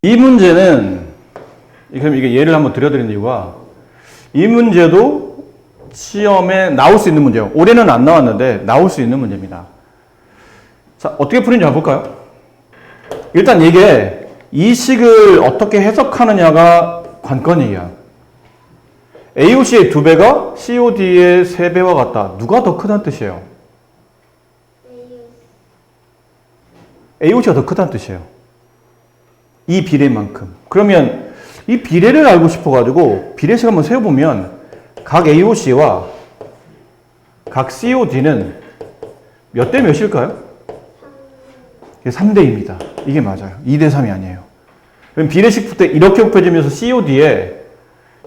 이 문제는, 그럼 이게 예를 한번 드려드리는 이유가, 이 문제도 시험에 나올 수 있는 문제예요. 올해는 안 나왔는데 나올 수 있는 문제입니다. 자, 어떻게 풀리는지 한번 볼까요? 일단 이게 이 식을 어떻게 해석하느냐가 관건이에요. AOC의 2배가 COD의 3배와 같다. 누가 더 크다는 뜻이에요? AOC가 더 크다는 뜻이에요. 이 비례만큼. 그러면 이 비례를 알고 싶어가지고 비례식 한번 세워보면 각 AOC와 각 COD는 몇 대 몇일까요? 3대입니다. 이게 맞아요. 2대 3이 아니에요. 그럼 비례식부터 이렇게 곱해지면서 COD에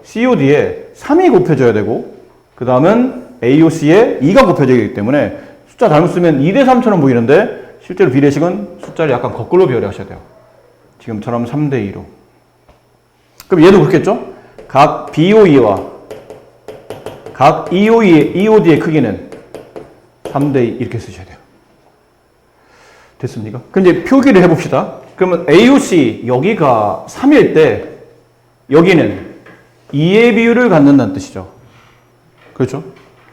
3이 곱해져야 되고 그 다음은 AOC에 2가 곱해져야 되기 때문에 숫자 잘못 쓰면 2대 3처럼 보이는데 실제로 비례식은 숫자를 약간 거꾸로 배열하셔야 돼요. 지금처럼 3대 2로. 그럼 얘도 그렇겠죠? 각 BOE와 각 EOD의 크기는 3대 2 이렇게 쓰셔야 돼요. 됐습니까? 그럼 이제 표기를 해봅시다. 그러면 AOC 여기가 3일 때 여기는 2의 비율을 갖는다는 뜻이죠. 그렇죠?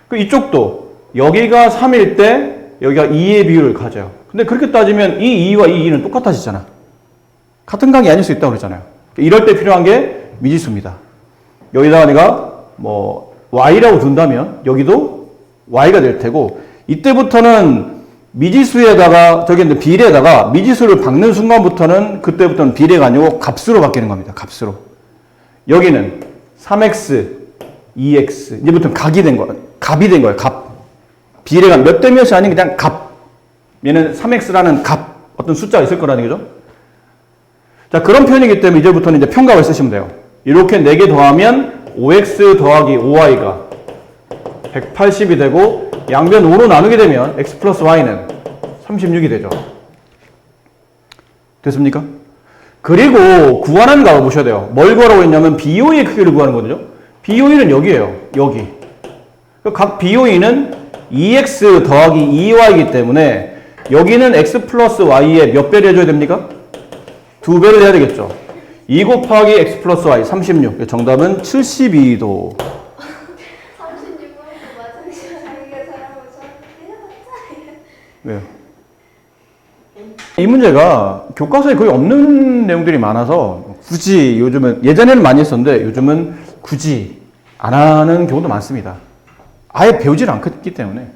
그 이쪽도 여기가 3일 때 여기가 2의 비율을 가져요. 근데 그렇게 따지면 이 2와 이 2는 똑같아지잖아. 같은 강이 아닐 수 있다고 그러잖아요. 이럴 때 필요한 게 미지수입니다. 여기다가 내가 뭐 y라고 둔다면 여기도 y가 될 테고 이때부터는 미지수에다가 저기 있는 비례에다가 미지수를 박는 순간부터는 그때부터는 비례가 아니고 값으로 바뀌는 겁니다. 값으로. 여기는 3x, 2x 이제부터는 각이 된 거예요. 값이 된 거예요. 값. 비례가 몇 대 몇이 아닌 그냥 값. 얘는 3x라는 값 어떤 숫자가 있을 거라는 거죠. 자, 그런 표현이기 때문에 이제부터는 이제 평값을 쓰시면 돼요. 이렇게 4개 더하면 5x 더하기 5y가 180이 되고 양변 5로 나누게 되면 x 플러스 y는 36이 되죠. 됐습니까? 그리고 구하는 거 보셔야 돼요. 뭘 구하라고 했냐면 BOE의 크기를 구하는 거죠. BOE는 여기예요. 여기. 각 BOE는 2x 더하기 2y이기 때문에 여기는 x 플러스 y에 몇 배를 해줘야 됩니까? 2배를 해야 되겠죠. 2 곱하기 x 플러스 y 36. 정답은 72도. 36번도 맞으시면 자기가 잘하고 저한테 왜요? 이 문제가 교과서에 거의 없는 내용들이 많아서 굳이 요즘은 예전에는 많이 했었는데 요즘은 굳이 안 하는 경우도 많습니다. 아예 배우질 않기 때문에.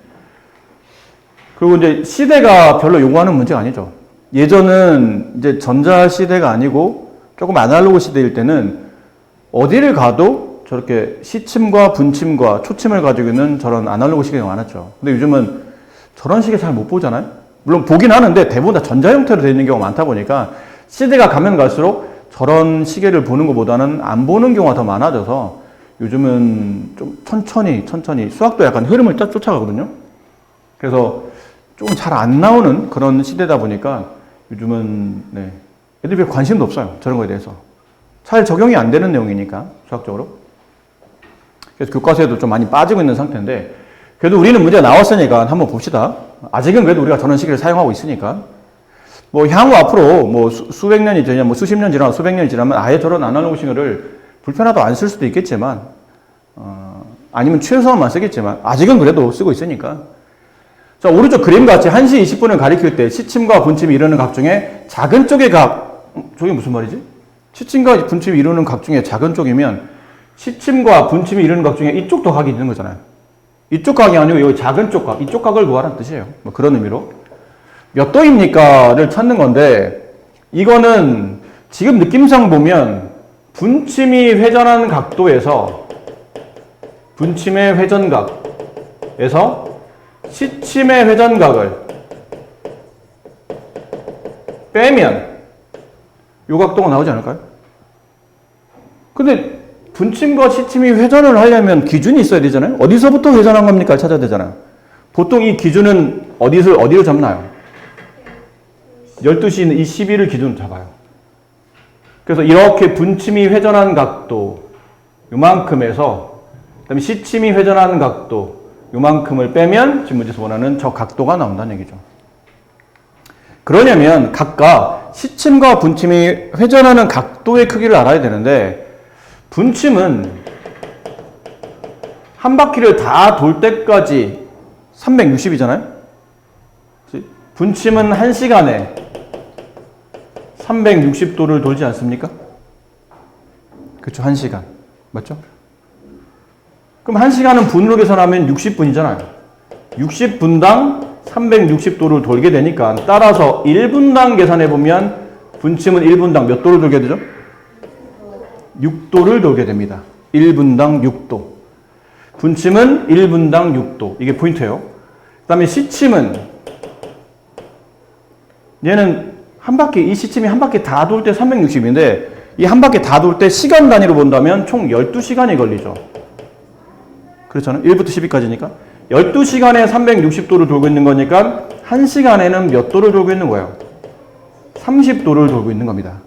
그리고 이제 시대가 별로 요구하는 문제가 아니죠. 예전은 이제 전자 시대가 아니고 조금 아날로그 시대일 때는 어디를 가도 저렇게 시침과 분침과 초침을 가지고 있는 저런 아날로그 시계가 많았죠. 근데 요즘은 저런 시계 잘 못 보잖아요. 물론 보긴 하는데 대부분 다 전자 형태로 되어 있는 경우가 많다 보니까 시대가 가면 갈수록 저런 시계를 보는 것보다는 안 보는 경우가 더 많아져서 요즘은 좀 천천히 수학도 약간 흐름을 쫓아가거든요. 그래서 조금 잘 안 나오는 그런 시대다 보니까 요즘은 애들이 별 관심도 없어요. 저런 거에 대해서. 잘 적용이 안 되는 내용이니까 수학적으로. 그래서 교과서에도 좀 많이 빠지고 있는 상태인데 그래도 우리는 문제가 나왔으니까 한번 봅시다. 아직은 그래도 우리가 저런 시기를 사용하고 있으니까. 뭐 향후 앞으로 뭐 수백 년이 지나면 뭐 수십 년 지나고 수백 년이 지나면 아예 저런 아날로그 시계를 불편하다고 안 쓸 수도 있겠지만 아니면 최소한만 쓰겠지만 아직은 그래도 쓰고 있으니까. 자, 오른쪽 그림 같이 1시 20분을 가리킬 때 시침과 분침이 이루는 각 중에 작은 쪽의 각, 저게 무슨 말이지? 시침과 분침이 이루는 각 중에 작은 쪽이면 시침과 분침이 이루는 각 중에 이쪽도 각이 있는 거잖아요. 이쪽 각이 아니고 여기 작은 쪽 각, 이쪽 각을 구하라는 뜻이에요. 뭐 그런 의미로. 몇 도입니까를 찾는 건데 이거는 지금 느낌상 보면 분침이 회전하는 각도에서 분침의 회전각에서 시침의 회전각을 빼면 요 각도가 나오지 않을까요? 근데 분침과 시침이 회전을 하려면 기준이 있어야 되잖아요. 어디서부터 회전한 겁니까? 찾아야 되잖아요. 보통 이 기준은 어디로 잡나요? 12시 이 12를 기준으로 잡아요. 그래서 이렇게 분침이 회전한 각도 요만큼에서 그다음에 시침이 회전하는 각도 요만큼을 빼면 지금 문제에서 원하는 저 각도가 나온다는 얘기죠. 그러냐면 각각 시침과 분침이 회전하는 각도의 크기를 알아야 되는데 분침은 한 바퀴를 다 돌 때까지 360이잖아요. 분침은 1시간에 360도를 돌지 않습니까? 그렇죠. 1시간. 맞죠? 그럼 1시간은 분으로 계산하면 60분이잖아요. 60분당 360도를 돌게 되니까 따라서 1분당 계산해보면 분침은 1분당 몇 도를 돌게 되죠? 6도를 돌게 됩니다. 1분당 6도. 분침은 1분당 6도. 이게 포인트예요. 그 다음에 시침은 얘는 한 바퀴, 이 시침이 한 바퀴 다 돌 때 360인데 이 한 바퀴 다 돌 때 시간 단위로 본다면 총 12시간이 걸리죠. 그렇잖아요. 1부터 10위까지니까. 12시간에 360도를 돌고 있는 거니까 1시간에는 몇 도를 돌고 있는 거예요? 30도를 돌고 있는 겁니다.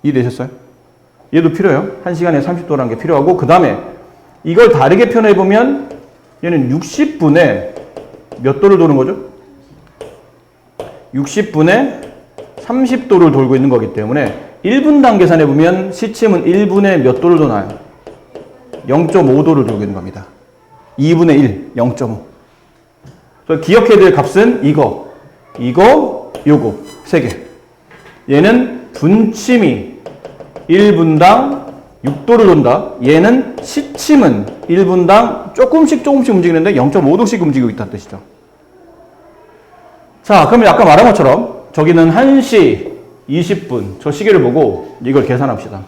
이해되셨어요? 얘도 필요해요. 1시간에 30도라는 게 필요하고 그 다음에 이걸 다르게 표현해보면 얘는 60분에 몇 도를 도는 거죠? 60분에 30도를 돌고 있는 거기 때문에 1분당 계산해보면 시침은 1분에 몇 도를 도나요? 0.5도를 돌고 있는 겁니다. 2분의 1, 0.5. 그래서 기억해야 될 값은 이거, 요거 세 개. 얘는 분침이 1분당 6도를 돈다. 얘는 시침은 1분당 조금씩 움직이는데 0.5도씩 움직이고 있다는 뜻이죠. 자, 그러면 아까 말한 것처럼 저기는 1시 20분 저 시계를 보고 이걸 계산합시다.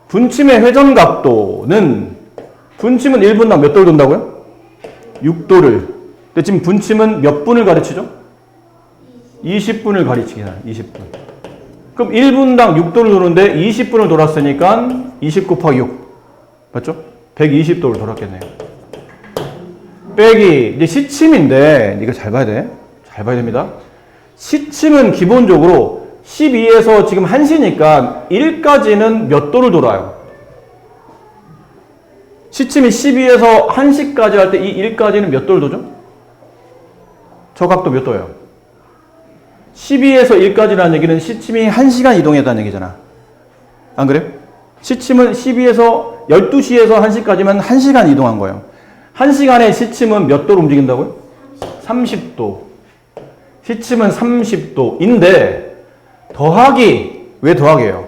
분침의 회전 각도는 분침은 1분당 몇 도를 돈다고요? 6도를. 근데 지금 분침은 몇 분을 가르치죠? 20분을 가르치긴 해요. 20분. 그럼 1분당 6도를 도는데 20분을 돌았으니까 20 곱하기 6. 맞죠? 120도를 돌았겠네요. 빼기 이제 시침인데 이거 잘 봐야 돼. 잘 봐야 됩니다. 시침은 기본적으로 12에서 지금 1시니까 1까지는 몇 도를 돌아요? 시침이 12에서 1시까지 할 때 이 1까지는 몇 도를 도죠? 저 각도 몇 도예요? 12에서 1까지라는 얘기는 시침이 1시간 이동했다는 얘기잖아. 안 그래요? 시침은 12에서 12시에서 1시까지면 1시간 이동한 거예요. 1시간에 시침은 몇 도로 움직인다고요? 30도. 시침은 30도인데 더하기, 왜 더하기예요?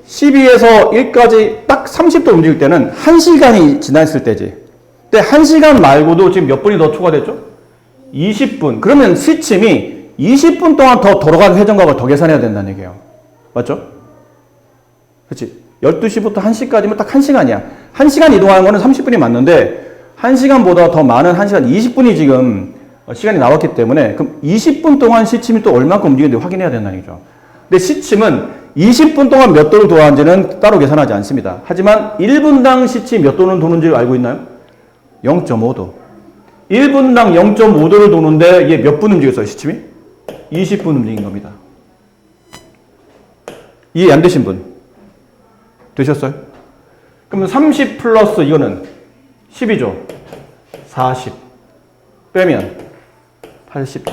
12에서 1까지 딱 30도 움직일 때는 1시간이 지났을 때지. 근데 1시간 말고도 지금 몇 분이 더 추가됐죠? 20분. 그러면 시침이 20분 동안 더 돌아간 회전각을 더 계산해야 된다는 얘기예요. 맞죠? 그렇지? 12시부터 1시까지면 딱 1시간이야. 1시간 이동하는 거는 30분이 맞는데 1시간보다 더 많은 1시간 20분이 지금 시간이 나왔기 때문에 그럼 20분 동안 시침이 또 얼마큼 움직이는지 확인해야 된다는 얘기죠. 근데 시침은 20분 동안 몇 도를 도하는지는 따로 계산하지 않습니다. 하지만 1분당 시침 몇 도는 도는지 알고 있나요? 0.5도. 1분당 0.5도를 도는데 얘 몇 분 움직였어요, 시침이? 20분 움직인 겁니다. 이해 안 되신 분? 되셨어요? 그러면 30 플러스 이거는 10이죠? 40. 빼면 80도.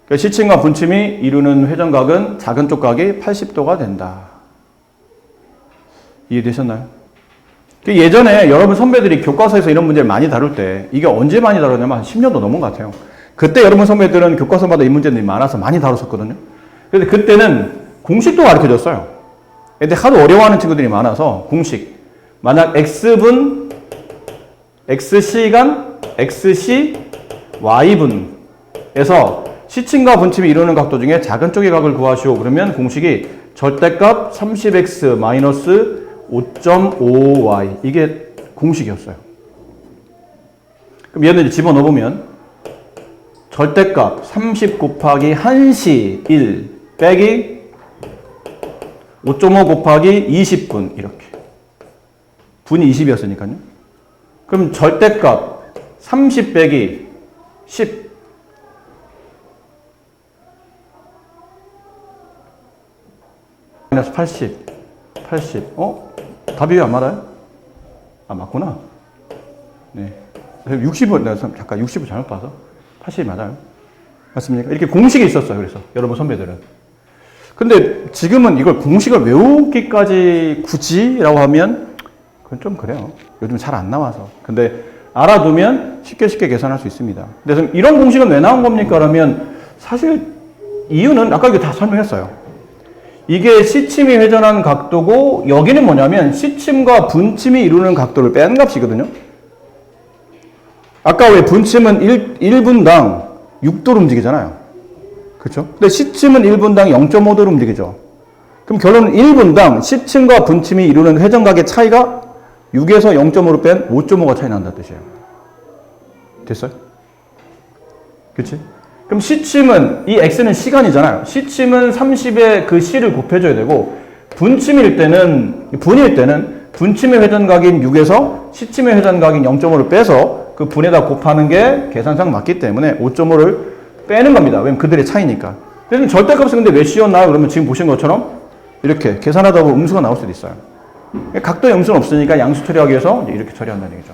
그러니까 시침과 분침이 이루는 회전각은 작은 쪽 각이 80도가 된다. 이해되셨나요? 예전에 여러분 선배들이 교과서에서 이런 문제를 많이 다룰 때 이게 언제 많이 다뤘냐면 한 10년도 넘은 것 같아요. 그때 여러분 선배들은 교과서마다 이 문제들이 많아서 많이 다뤘었거든요. 그런데 그때는 공식도 가르쳐줬어요. 근데 하도 어려워하는 친구들이 많아서 공식. 만약 X분, X시간, XC, Y분에서 시침과 분침이 이루는 각도 중에 작은 쪽의 각을 구하시오. 그러면 공식이 절대값 30X 마이너스 5.5Y. 이게 공식이었어요. 그럼 얘는 집어넣어보면 절대값 30 곱하기 1시 1 빼기 5.5 곱하기 20분 이렇게. 분이 20이었으니까요. 그럼 절대값 30 빼기 10 마이너스 80 답이 왜 안 맞아요? 아, 맞구나. 네. 60을, 내가 잠깐 60을 잘못 봐서 80이 맞아요. 맞습니까? 이렇게 공식이 있었어요. 그래서 여러분 선배들은. 근데 지금은 이걸 공식을 외우기까지 굳이라고 하면 그건 좀 그래요. 요즘 잘 안 나와서. 근데 알아두면 쉽게 계산할 수 있습니다. 그래서 이런 공식은 왜 나온 겁니까? 그러면 사실 이유는 아까 이거 다 설명했어요. 이게 시침이 회전한 각도고 여기는 뭐냐면 시침과 분침이 이루는 각도를 뺀 값이거든요. 아까 왜 분침은 1분당 6도로 움직이잖아요. 그렇죠? 근데 시침은 1분당 0.5도로 움직이죠. 그럼 결론은 1분당 시침과 분침이 이루는 회전각의 차이가 6에서 0.5로 뺀 5.5가 차이 난다는 뜻이에요. 됐어요? 그렇지? 그럼 시침은 이 x는 시간이잖아요. 시침은 30에 그 c를 곱해줘야 되고 분일 때는 분침의 회전각인 6에서 시침의 회전각인 0.5를 빼서 그 분에다 곱하는 게 계산상 맞기 때문에 5.5를 빼는 겁니다. 왜냐면 그들의 차이니까. 그래서 절대값은 근데 왜 씌웠나요? 그러면 지금 보신 것처럼 이렇게 계산하다 보면 음수가 나올 수도 있어요. 각도에 음수는 없으니까 양수 처리하기 위해서 이렇게 처리한다는 얘기죠.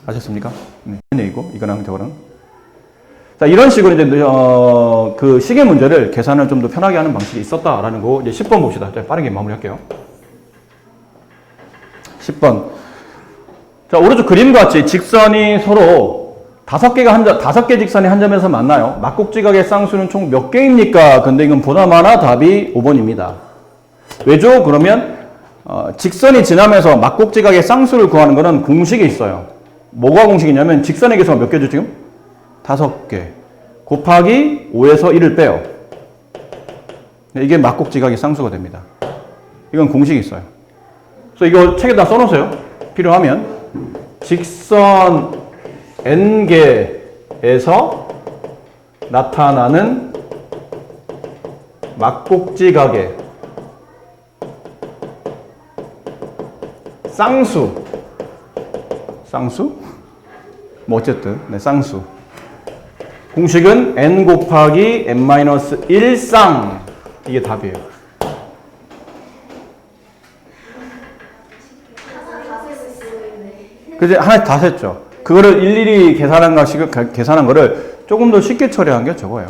아셨습니까? 네. 얘기고 이거랑 저거랑. 자, 이런 식으로 이제 그 시계 문제를 계산을 좀 더 편하게 하는 방식이 있었다라는 거. 이제 10번 봅시다. 자, 빠르게 마무리할게요. 10번. 자, 오른쪽 그림 같이 직선이 서로 다섯 개 직선이 한 점에서 만나요. 막국지각의 쌍수는 총 몇 개입니까? 근데 이건 보나마나 답이 5번입니다. 왜죠? 그러면 직선이 지나면서 막국지각의 쌍수를 구하는 거는 공식이 있어요. 뭐가 공식이냐면 직선의 개수가 몇 개죠 지금? 5개. 곱하기 5에서 1을 빼요. 이게 막국지각의 쌍수가 됩니다. 이건 공식이 있어요. 그래서 이거 책에다 써놓으세요. 필요하면. 직선 n개에서 나타나는 막국지각의 쌍수. 뭐 어쨌든 네, 쌍수. 공식은 n 곱하기 n-1 쌍. 이게 답이에요. 그제 하나 다 셌죠. 그거를 일일이 계산한 거를 조금 더 쉽게 처리한 게 저거예요.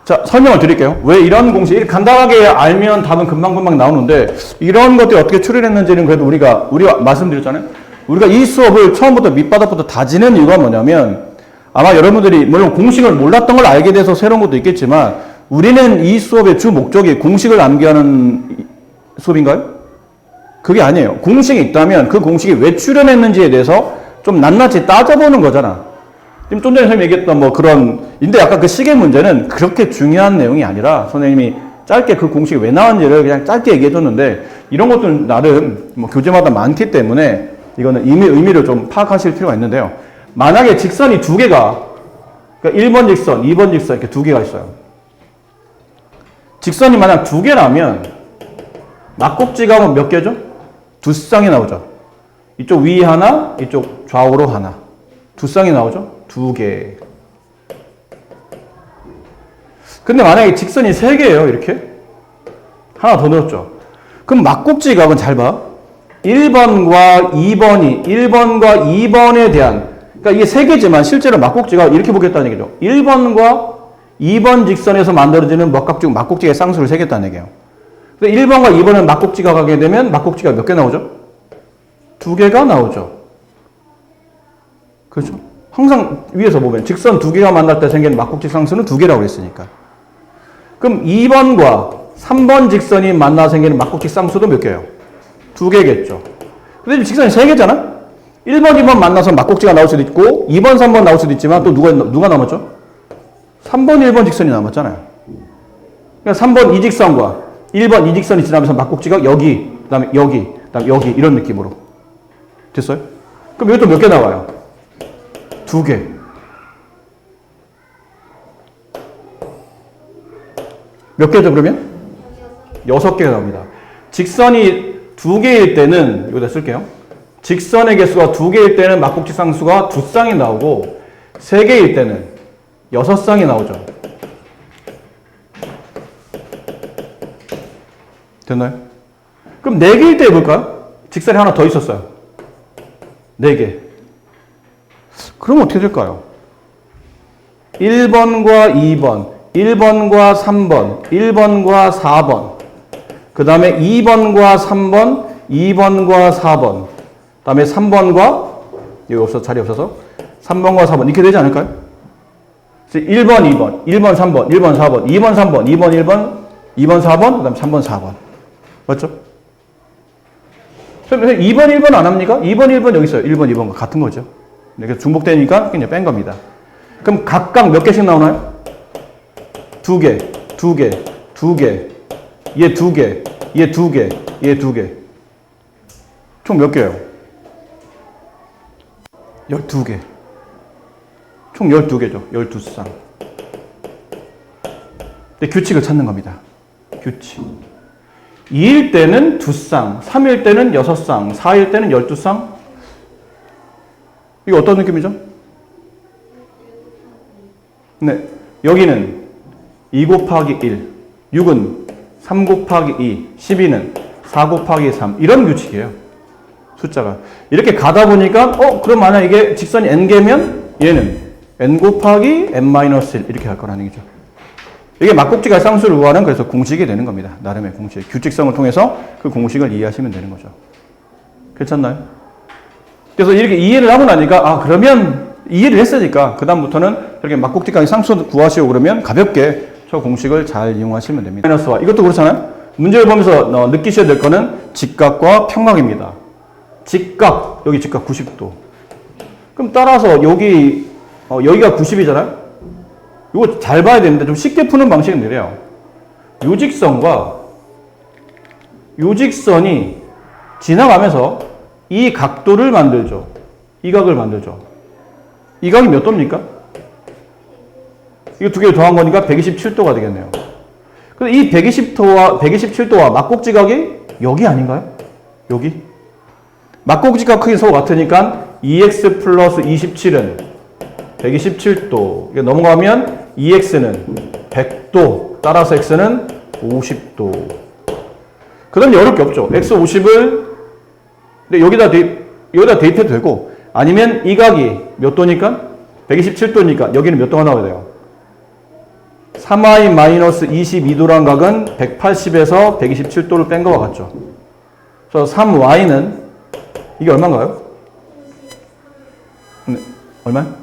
자, 설명을 드릴게요. 왜 이런 공식, 간단하게 알면 답은 금방금방 나오는데, 이런 것들이 어떻게 추론했는지는 그래도 우리가 말씀드렸잖아요. 우리가 이 수업을 처음부터 밑바닥부터 다지는 이유가 뭐냐면, 아마 여러분들이, 물론 공식을 몰랐던 걸 알게 돼서 새로운 것도 있겠지만, 우리는 이 수업의 주 목적이 공식을 암기하는 수업인가요? 그게 아니에요. 공식이 있다면 그 공식이 왜 출현했는지에 대해서 좀 낱낱이 따져보는 거잖아. 지금 좀 전에 선생님이 얘기했던 뭐 근데 약간 그 시계 문제는 그렇게 중요한 내용이 아니라 선생님이 짧게 그 공식이 왜 나왔는지를 그냥 짧게 얘기해줬는데 이런 것들은 나름 뭐 교재마다 많기 때문에 이거는 의미를 좀 파악하실 필요가 있는데요. 만약에 직선이 두 개가, 그러니까 1번 직선, 2번 직선 이렇게 두 개가 있어요. 직선이 만약 두 개라면 막국지각은 몇 개죠? 두 쌍이 나오죠. 이쪽 위 하나, 이쪽 좌우로 하나. 두 쌍이 나오죠? 두 개. 근데 만약에 직선이 세 개예요, 이렇게. 하나 더 넣었죠. 그럼 막국지각은 잘 봐. 1번과 2번에 대한, 그러니까 이게 세 개지만 실제로 막국지각 이렇게 보겠다는 얘기죠. 1번과 2번 직선에서 만들어지는 막국지각의 쌍수를 세겠다는 얘기예요. 1번과 2번은 막국지각 하게 되면 막국지각 몇 개 나오죠? 두 개가 나오죠. 그렇죠? 항상 위에서 보면 직선 두 개가 만날 때 생기는 막국지 쌍수는 두 개라고 그랬으니까. 그럼 2번과 3번 직선이 만나 생기는 막국지 쌍수도 몇 개예요? 두 개겠죠. 근데 직선이 세 개잖아? 1번, 2번 만나서 막국지가 나올 수도 있고 2번, 3번 나올 수도 있지만 또 누가 남았죠? 3번, 1번 직선이 남았잖아요. 그러니까 3번 이 직선과 1번 이 직선이 지나면서 막국지가 여기, 그 다음에 여기, 그 다음에 여기 이런 느낌으로. 됐어요? 그럼 여기 또 몇 개 나와요? 두 개. 몇 개죠 그러면? 6개가 나옵니다. 직선이 두 개일 때는 여기다 쓸게요. 직선의 개수가 두 개일 때는 막국지 쌍수가 두 쌍이 나오고 세 개일 때는 6쌍이 나오죠. 됐나요? 그럼 4개일 때 해볼까요? 직선이 하나 더 있었어요. 4개. 그럼 어떻게 될까요? 1번과 2번, 1번과 3번, 1번과 4번, 그 다음에 2번과 3번, 2번과 4번, 그 다음에 3번과, 여기 없어서, 자리 없어서, 3번과 4번, 이렇게 되지 않을까요? 1번, 2번, 1번, 3번, 1번, 4번, 2번, 3번, 2번, 1번, 2번, 4번, 그 다음에 3번, 4번. 맞죠? 그럼 2번, 1번 안 합니까? 2번, 1번 여기 있어요. 1번, 2번과 같은 거죠. 그래서 중복되니까 그냥 뺀 겁니다. 그럼 각각 몇 개씩 나오나요? 2개, 2개, 2개, 얘 2개, 얘 2개, 얘 2개. 총 몇 개예요? 12개. 총 12개죠. 12쌍. 근데 규칙을 찾는 겁니다. 규칙. 2일 때는 2쌍, 3일 때는 6쌍, 4일 때는 12쌍? 이거 어떤 느낌이죠? 네. 여기는 2 곱하기 1, 6은 3 곱하기 2, 12는 4 곱하기 3. 이런 규칙이에요. 숫자가. 이렇게 가다 보니까, 그럼 만약 이게 직선이 n개면 얘는 n 곱하기 n-1 이렇게 할 거라는 얘기죠. 이게 막국지가 쌍수를 구하는 그래서 공식이 되는 겁니다. 나름의 공식. 규칙성을 통해서 그 공식을 이해하시면 되는 거죠. 괜찮나요? 그래서 이렇게 이해를 하고 나니까 그러면 이해를 했으니까 그 다음부터는 이렇게 막국지가 쌍수 구하시고 그러면 가볍게 저 공식을 잘 이용하시면 됩니다. 마이너스와 이것도 그렇잖아요. 문제를 보면서 느끼셔야 될 거는 직각과 평각입니다. 직각, 여기 직각 90도. 그럼 따라서 여기가 90이잖아요. 이거 잘 봐야 되는데 좀 쉽게 푸는 방식은 이래요. 요 직선과 요 직선이 지나가면서 이 각도를 만들죠. 이 각을 만들죠. 이 각이 몇 도입니까? 이거 두 개를 더한 거니까 127도가 되겠네요. 근데 이 127도와 막곡지각이 여기 아닌가요? 여기? 막곡지각 크기 서로 같으니까 2x 플러스 27은 127도. 이게 넘어가면 2x는 100도. 따라서 x는 50도. 그 다음에 어렵게 없죠. x 50을 근데 여기다 대입해도 되고 아니면 이 각이 몇 도니까? 127도니까 여기는 몇 도가 나와야 돼요? 3y-22도란 각은 180에서 127도를 뺀 거와 같죠. 그래서 3y는 이게 얼마인가요? 얼마요?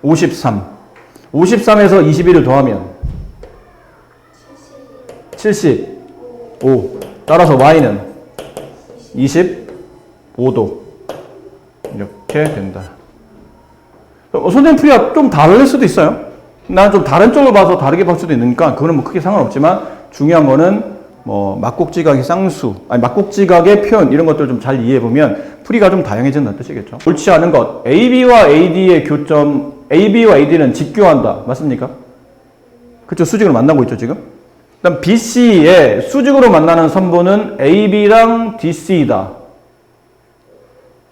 53. 53에서 21을 더하면 75. 따라서 y는 25도. 이렇게 된다. 선생님 풀이가 좀 다를 수도 있어요. 나는 좀 다른 쪽을 봐서 다르게 볼 수도 있으니까 그거는 뭐 크게 상관없지만 중요한 거는 막곡지각의 쌍수, 막곡지각의 표현 이런 것들 좀 잘 이해해 보면 풀이가 좀 다양해진다는 뜻이겠죠. 옳지 않은 것, AB와 AD의 교점, AB와 AD는 직교한다. 맞습니까? 그렇죠. 수직으로 만나고 있죠, 지금. 그다음 BC의 수직으로 만나는 선분은 AB랑 DC이다.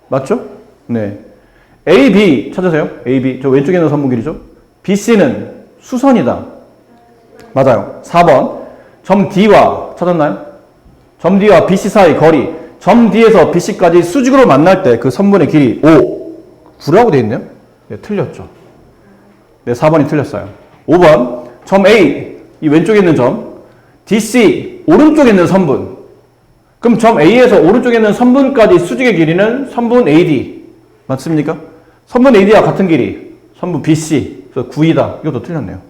맞죠? 네. AB 찾으세요. AB. 저 왼쪽에 있는 선분 길이죠. BC는 수선이다. 맞아요. 4번. 점 D와 찾았나요? 점 D와 BC 사이 거리. 점 D에서 BC까지 수직으로 만날 때 그 선분의 길이 5. 9라고 되어 있네요. 네, 틀렸죠. 네, 4번이 틀렸어요. 5번. 점 A. 이 왼쪽에 있는 점. DC. 오른쪽에 있는 선분. 그럼 점 A에서 오른쪽에 있는 선분까지 수직의 길이는 선분 AD. 맞습니까? 선분 AD와 같은 길이. 선분 BC. 그래서 9이다. 이것도 틀렸네요.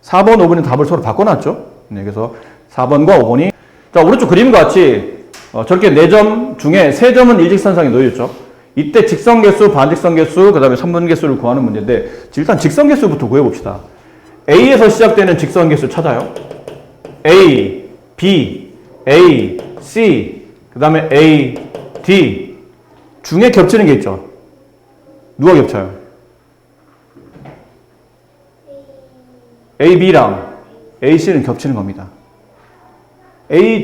4번, 5번의 답을 서로 바꿔놨죠. 네, 그래서 4번과 5번이. 자, 오른쪽 그림과 같이 저렇게 4점 중에 3점은 일직선상에 놓여있죠. 이때 직선개수, 반직선개수, 그 다음에 선분개수를 구하는 문제인데 일단 직선개수부터 구해봅시다. A에서 시작되는 직선개수 찾아요. A, B, A, C, 그 다음에 A, D 중에 겹치는 게 있죠. 누가 겹쳐요? A, B랑 A, C는 겹치는 겁니다.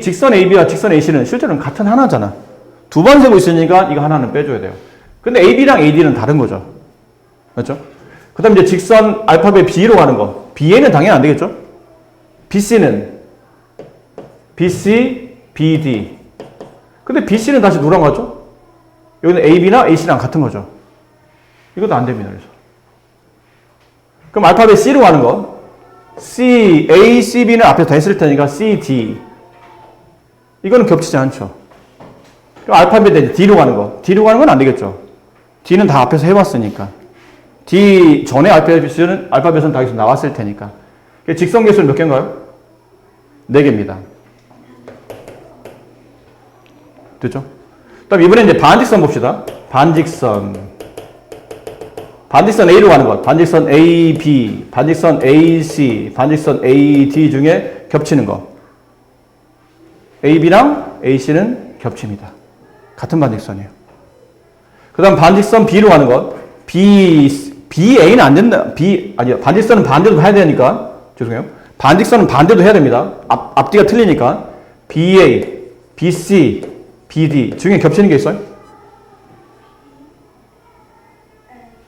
직선 AB와 직선 AC는 실제로는 같은 하나잖아. 두 번 세고 있으니까 이거 하나는 빼줘야 돼요. 근데 AB랑 AD는 다른 거죠. 맞죠? 그 다음 이제 직선 알파벳 B로 가는 거. BA는 당연히 안 되겠죠? BC는 BC, BD. 근데 BC는 다시 누구랑 같죠? 여기는 AB나 AC랑 같은 거죠. 이것도 안 됩니다. 그래서. 그럼 알파벳 C로 가는 거. C, A, C, B는 앞에서 다 했을 테니까 C, D. 이거는 겹치지 않죠. 그럼 알파벳 D로 가는 거. D로 가는 건 안 되겠죠. D는 다 앞에서 해봤으니까. D 전에 알파벳은 다 여기서 나왔을 테니까. 직선 개수는 몇 개인가요? 4개입니다. 됐죠? 그다음 이번에 이제 반직선 봅시다. 반직선 A로 가는 것. 반직선 AB, 반직선 AC, 반직선 AD 중에 겹치는 거. AB랑 AC는 겹칩니다. 같은 반직선이에요. 그 다음 반직선 B로 가는 것. BA는 안 된다. 반직선은 반대도 해야 되니까. 죄송해요. 반직선은 반대도 해야 됩니다. 앞뒤가 틀리니까. BA, BC, BD 중에 겹치는 게 있어요?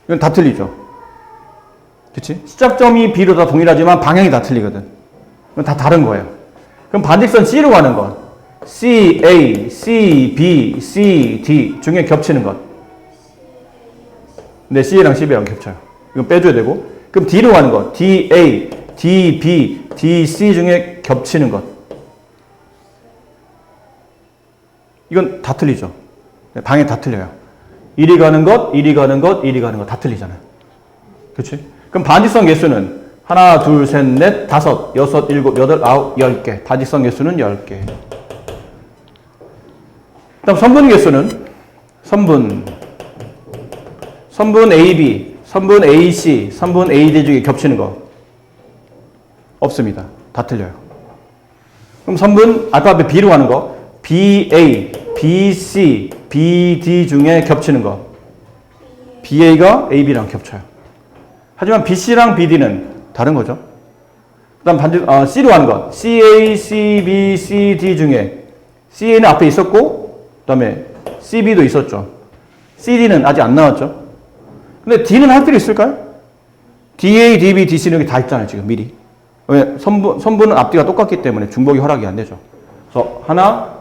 이건 다 틀리죠. 그치? 시작점이 B로 다 동일하지만 방향이 다 틀리거든. 이건 다 다른 거예요. 그럼 반직선 C로 가는 것. CA, CB, CD 중에 겹치는 것. 네, C랑 CB랑 겹쳐요. 이건 빼줘야 되고. 그럼 D로 가는 것. DA, DB, DC 중에 겹치는 것. 이건 다 틀리죠. 네, 방향이 다 틀려요. 이리 가는 것, 이리 가는 것, 이리 가는 것 다 틀리잖아요. 그렇지? 그럼 반직선 개수는 하나, 둘, 셋, 넷, 다섯, 여섯, 일곱, 여덟, 아홉, 10개. 반직선 개수는 10개. 그다음 선분 개수는 선분 AB, 선분 AC, 선분 AD 중에 겹치는 거 없습니다. 다 틀려요. 그럼 선분 알파벳 B로 가는 거 BA, BC, BD 중에 겹치는 거 BA가 AB랑 겹쳐요. 하지만 BC랑 BD는 다른 거죠. 그 다음 C로 가는 거 CA, CB, CD 중에 CA는 앞에 있었고 그 다음에 CB도 있었죠. CD는 아직 안 나왔죠. 근데 D는 할 필요 있을까요? DA, DB, DC는 여기 다 있잖아요. 지금 미리. 왜? 선분은 앞뒤가 똑같기 때문에 중복이 허락이 안 되죠. 그래서 하나,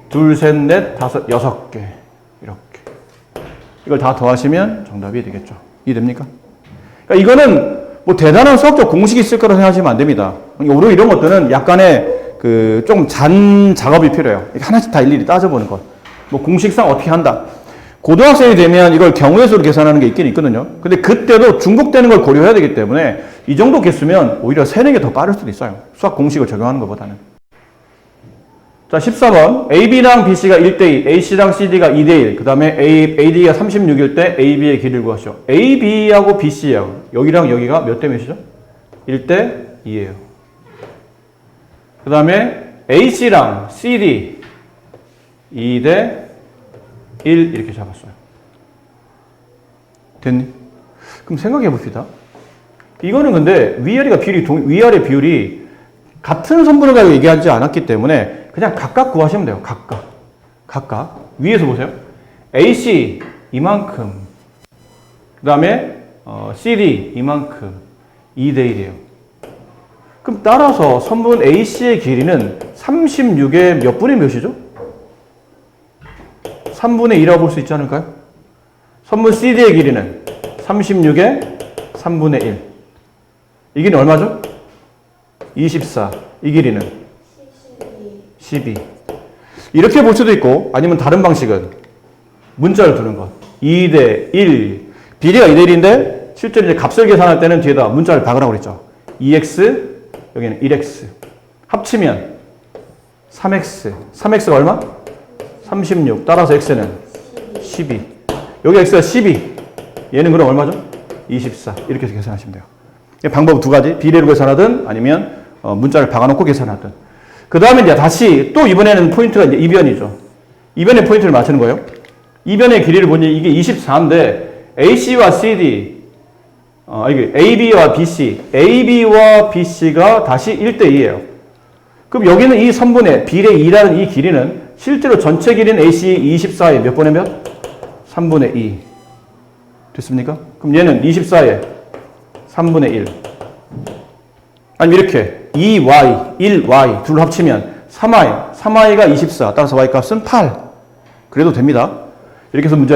둘, 셋, 넷, 다섯, 6개 이렇게. 이걸 다 더하시면 정답이 되겠죠. 이해됩니까? 그러니까 이거는 뭐 대단한 수학적 공식이 있을 거라고 생각하시면 안 됩니다. 오히려 이런 것들은 약간의 좀 잔 작업이 필요해요. 하나씩 다 일일이 따져보는 것. 뭐 공식상 어떻게 한다. 고등학생이 되면 이걸 경우의 수로 계산하는 게 있긴 있거든요. 근데 그때도 중복되는 걸 고려해야 되기 때문에 이 정도 개수면 오히려 세는 게 더 빠를 수도 있어요. 수학 공식을 적용하는 것보다는. 자, 14번. AB랑 BC가 1대2, AC랑 CD가 2대1, 그 다음에 AD가 36일 때 AB의 길이를 구하시오. AB하고 BC하고 여기랑 여기가 몇 대 몇이죠? 1대2예요. 그 다음에 AC랑 CD 2대1 이렇게 잡았어요. 됐니? 그럼 생각해 봅시다. 이거는 근데 위아래 비율이 같은 선분을 가지고 얘기하지 않았기 때문에 그냥 각각 구하시면 돼요. 각각. 위에서 보세요. AC 이만큼. 그 다음에 CD 이만큼. 2대1이에요. 그럼 따라서 선분 AC의 길이는 36의 몇 분의 몇이죠? 3분의 2라고 볼 수 있지 않을까요? 선분 CD의 길이는 36의 3분의 1. 이 길이는 얼마죠? 24. 이 길이는 12. 이렇게 볼 수도 있고 아니면 다른 방식은 문자를 두는 것. 2대 1. 비례가 2대 1인데 실제로 이제 값을 계산할 때는 뒤에다 문자를 박으라고 그랬죠. 2x 여기는 1x. 합치면 3x. 3x가 얼마? 36. 따라서 x는 12. 여기 x가 12. 얘는 그럼 얼마죠? 24. 이렇게 해서 계산하시면 돼요. 방법 두 가지. 비례로 계산하든 아니면 문자를 박아놓고 계산하든. 그 다음에 이제 다시 또 이번에는 포인트가 이제 이변이죠. 이변의 포인트를 맞추는 거예요. 이변의 길이를 보니 이게 24인데 AC와 CD, AB와 BC, AB와 BC가 다시 1대2예요. 그럼 여기는 이 선분의 비례 2라는 이 길이는 실제로 전체 길이는 AC 24에 몇 분의 몇? 3분의 2. 됐습니까? 그럼 얘는 24에 3분의 1. 아니면 이렇게 2y, 1y 둘 합치면 3y, 3y가 24. 따라서 y 값은 8. 그래도 됩니다. 이렇게 해서 문제